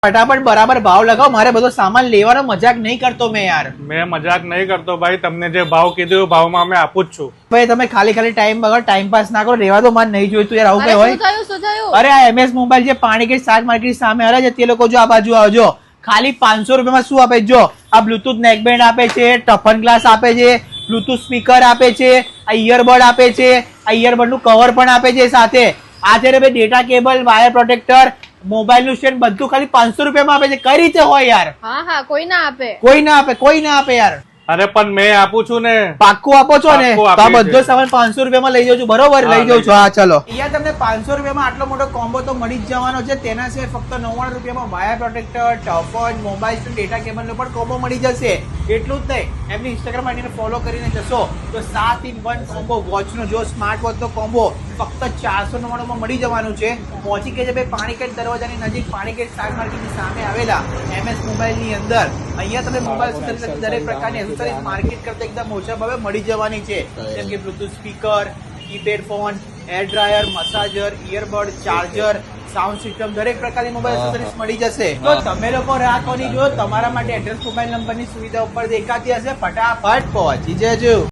ફટાફટ બરાબર ભાવ લગાવો, મારે બધો સામાન લેવાનો, મજાક નહીં કરતો મેં યાર. મેં મજાક નહીં કરતો ભાઈ, તમને જે ભાવ કીધું એ ભાવમાં અમે આપું જ છું. ભાઈ તમે ખાલી ટાઈમ બગાડો, ટાઈમ પાસ ના કરો, રેવા દો, મારે નહીં જોઈતું યાર, આવું કઈ હોય? શું થયું? અરે આ MS મોબાઈલ જે પાણીગેટ શાક માર્કેટ સામે હરે છે તે લોકો જો આ બાજુ આવજો, ખાલી 500 રૂપિયામાં શું આપે જો, આ બ્લુટૂથ નેકબેન્ડ આપે છે, ટફન ગ્લાસ આપે છે, બ્લુટૂથ સ્પીકર આપે છે, આ ઇયરબડ આપે છે, આ ઇયરબડ નું કવર પણ આપે છે સાથે, આ છે ભાઈ data cable, wire protractor, mobile નું સ્ટેન્ડ, બધું ખાલી 500 રૂપિયામાં આપે છે. કઈ રીતે હોય યાર? હા કોઈ ના આપે, કોઈ ના આપે યાર. અરે પણ મેં આપું છું ને. પાક્કું આપો છો ને? પાક્કું તો આ આપીએ બધો છીએ. સામાન 500 રૂપિયામાં લઈ જાઉં છું, બરોબર? હા, લઈ જાઉં છું. હા ચલો. લઈ અહીંયા તમને 500 રૂપિયામાં આટલો મોટો કોમ્બો તો મળી જ જવાનો છે. તેના સિવાય ફક્ત 99 રૂપિયામાં wire protector, toughen, mobile stand, data cable નો પણ કોમ્બો મળી જશે. એટલું જ નહીં, એમની ઇન્સ્ટાગ્રામ આઈડીને ફોલો કરીને જશો તો 7-in-1 કોમ્બો વોચ નો જો સ્માર્ટ વોચ નો કોમ્બો ફક્ત 499 માં મળી જવાનું છે. પહોંચી કે છે ભાઈ પાણીગેટ દરવાજાની નજીક, પાણીગેટ શાક માર્કેટની સામે આવેલા MS મોબાઈલ ની અંદર. અહીંયા તમે મોબાઈલ દરેક પ્રકારની એસેસરીઝ માર્કેટ કરતા એકદમ ઓછા ભાવે મળી જવાની છે, જેમ કે Bluetooth speaker, keypad phone, air dryer, massager, earbud, charger, sound system, દરેક પ્રકારની મોબાઈલ એસેસરીઝ મળી જશે. તો તમે લોકો રાખવાની જો તમારા માટે એડ્રેસ મોબાઈલ નંબરની સુવિધા ઉપર દેખાતી હશે, ફટાફટ પહોંચી જજો.